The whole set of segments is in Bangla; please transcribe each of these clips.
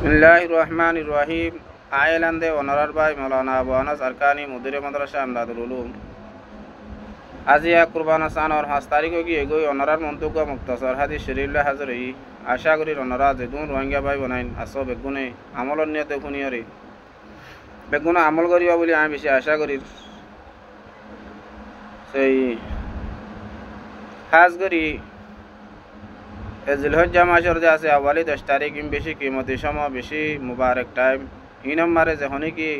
বিসমিল্লাহির রহমানির রহিম। আইল্যান্ডে অনারার ভাই মৌলানা আবু আনাস আরকানি মুদিরে মাদ্রাসা আমদাদুল উলুম। আজিয়া কুরবান সানর 5 তারিখ গিয়ে গই অনারার মন্তব্য মুক্তাসর হাদিস শরীফে হাজির হই। আশা করি অনারা যেদুন রোহিঙ্গা ভাই বনাইন আসো বেগুনে আমলর নিয়তে শুনিয়রে বেগুনে আমল করিবা বলে আমি বেশি আশা করি। সেই খাস করি জিলহজ্জা মাসের যে আছে আওয়ালি 10 তারিখ বেশি কিমতি সময় বেশি মুবারক টাইম এই নম্বরে যখন কি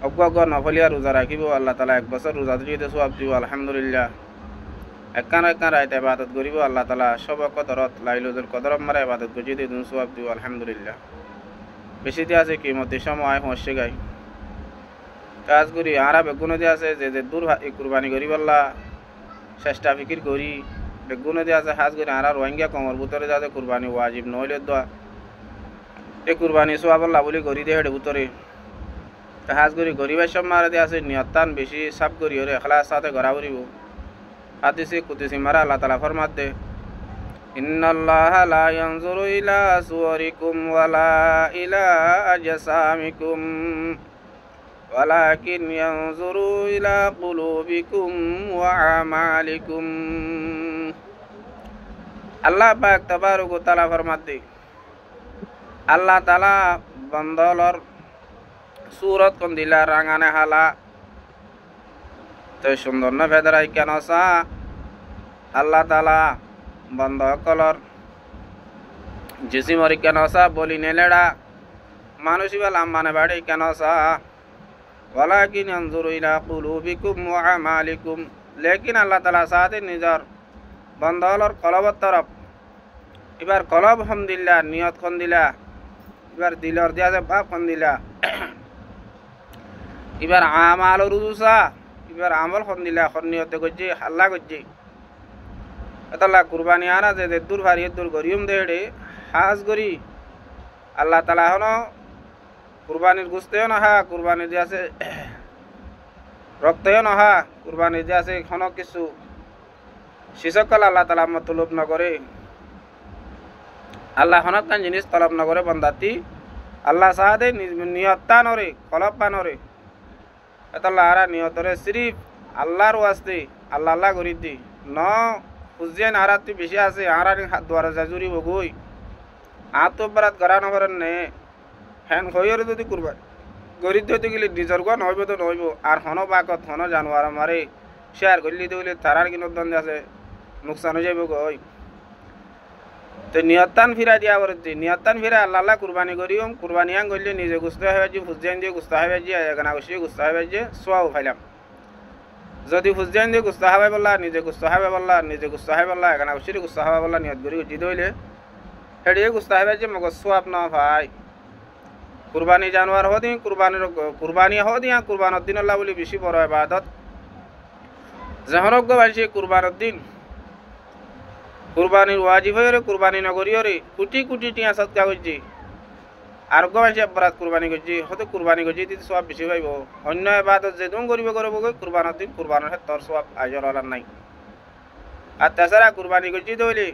অজ্ঞ নফলিয়া রোজা রাখিব আল্লাহ তালা 1 বছর রোজা দিতে সওয়াব দিব আলহামদুলিল্লাহ। একান রাইত ইবাদত করিব আল্লাহ তালা সব কদরত লাইলুল কদর মারা ইবাদত করি দিয়ে সওয়াব দিব আলহামদুলিল্লাহ। বেশি দিয়ে আছে কিমতি সময় হচ্ছে গাই কাজ করি আরা বেগুন দিয়ে আছে যে দূর কুরবানি করিব আল্লাহ চেষ্টা ফিকির করি বেগুন দিয়ে আছে হাজ করি আরা রোহিঙ্গা কমর ভিতরে যাতে কুরবানি ওয়াজিব নইলে দোয়া এই কুরবানি সওয়াব আল্লাহ বলি করি দিয়ে হেডে ভিতরে হাজ করি গরিবের সব মারা দিয়ে আছে নিয়তান বেশি সাফ করি ওরে এখলাস সাথে গড়া করিব হাদিসে কুদসি মারা আল্লাহ তাআলা ফরমাত দে ইন্নাল্লাহা লা ইয়ানজুরু ইলা সুওয়ারিকুম ওয়ালা ইলা আজসামিকুম ওয়ালাকিন ইয়ানজুরু ইলা কুলুবিকুম ওয়া আমালিকুম। আল্লাহ পাক তাবারক ওয়া তাআলা ফরমাত দে আল্লাহ তাআলা বান্দালর সুরত কোন দিলা রাঙানে হালা তো সুন্দর না ফেদারাই কেন সা আল্লাহ তাআলা বন্ধ কলর জিসিমরি কেন সা বলি নেলেড়া মানুষই বেলা মানে বাড়ি কেন সা ওয়ালাকিন ইয়ানজুরু ইলা কুলুবিকুম ওয়া আমালিকুম লেকিন আল্লাহ তাআলা সাথে নিজর বন্ধলর কলবত তরফ এবার কলব হম দিলা নিয়ত খন দিলা এবার দিলর দিয়া যে বাপ খন দিলা এবার আমাল রুজুসা এবার আমল খন দিলা খন নিয়তে গজ্জি আল্লাহ গজ্জি এতলা কুরবানি আনা যে দূর ভারি দূর গরিয়ম দেড়ে হাজ গরি আল্লাহ তাআলা হনো কুরবানির গুস্তেও না হা কুরবানি যে আছে রক্তও না হা কুরবানি যে আছে হনো কিছু শিশকল আল্লাহ তাআলা মতলব না করে আল্লাহ হনক কান জিনিস তলব না করে বন্দাতি আল্লাহ সাহাদে নিয়তটা নরে কলব পানরে এতলা আরা নিয়তরে সিরিফ আল্লাহর ওয়াস্তে আল্লাহ আল্লাহ করি দি ন উজ্জেন আরাতি বেশি আছে আরানি হাত দ্বারা জাজুরি বগই আত বরাত গরা নগরেন নে হ্যান হইরে যদি কুরবান গরি দিতে গেলে নিজর গন হইব তো নইব আর হন বাকত হন জানোয়ার মারে শেয়ার করলি দিলে তারার কিনো দন্দ আছে নুকসান হয়ে যাইব গই তো নিয়তান ফিরা দিয়া বরতি নিয়তান ফিরা আল্লাহ আল্লাহ কুরবানি করিম কুরবানি আং করলে নিজে গুস্তা হবে যে ফুজেন দিয়ে গুস্তা হবে যে এখানে অবশ্যই গুস্তা হবে যে সোয়াও ফাইলাম যদি ফুজেন দিয়ে গুস্তা হবে বললা নিজে গুস্তা হবে বললা নিজে গুস্তা হবে বললা এখানে অবশ্যই গুস্তা হবে বললা নিয়ত করি জিদ হইলে হেডিয়ে গুস্তা হবে যে মগ সোয়াব না ভাই কুরবানি জানোয়ার হদি কুরবানি হদিয়া কুরবানের দিন আল্লাহ বলি বেশি বড় ইবাদত জহরক বাড়ছে কুরবানের দিন কুরবানির ওয়াজিব হয়ে কুরবানি নগরীয়রে কোটি কোটি টিয়া সৎকা করছি আর গবাইছে অপরাধ কুরবানি করছি হয়তো কুরবানি করছি দিতে সব বেশি পাইব অন্য ইবাদত যে তুমি করিব করব কুরবানের দিন কুরবানের তোর সব আজর আলার নাই। আর তাছাড়া কুরবানি করছি দইলে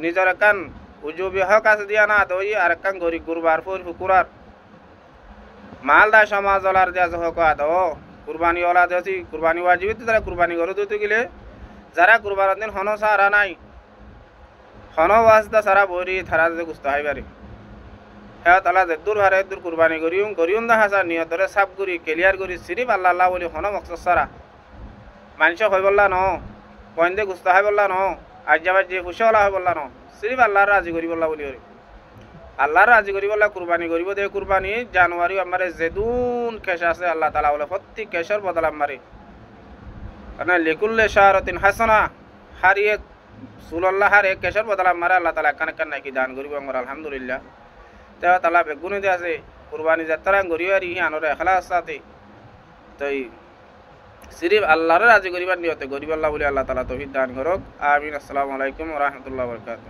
নিজের কান উজুবি হক আছে দিয়া না দই আর কান গরি কুরবার ফুর ফুকুরার মালদা সমাজ ওলার দিয়া হক আদ কুরবানি ওলা দিয়েছি কুরবানি ওয়াজিব তারা কুরবানি করে দিতে গেলে যারা কুরবানের দিন হন সারা নাই হন ওয়াজদা সারা বরি থারা যে গুস্তা হয় বারে হ্যাঁ তালা যে দূর হারে দূর কুরবানি করিউম দা হাজার নিয়তরে সাফ করি ক্লিয়ার করি সিরিফ আল্লাহ আল্লাহ বলি হন মকসদ সারা মানুষ হয় বললা ন পয়েন্টে গুস্তা হয় বললা ন আজ যাবার যে খুশি হলা হয় বললা ন সিরিফ আল্লাহর রাজি করি বললা বলি আল্লাহর রাজি করি বললা কুরবানি করিব দে কুরবানি জানুয়ারি আমারে যেদুন কেশ আছে আল্লাহ তালা বলে প্রত্যেক কেশর বদল আমারে মানে লিকুল্লে শাহরতিন হাসানা হারিয়ে সুল্লাহ হার এক কেশর বদল আমারে আল্লাহ তালা কানে কান নাকি দান করিব আমার আলহামদুলিল্লাহ। তেও তালা বেগুনি দিয়ে আছে কুরবানি যাত্রা গরিব আর ইহি আনরে এখলাস সাথে তো সিরিফ আল্লাহর রাজি করিবার নিয়তে গরিব আল্লাহ বলে আল্লাহ তালা তৌফিক দান করুক আমিন। আসসালামু আলাইকুম ওয়া রাহমাতুল্লাহি ওয়া বারাকাতুহু।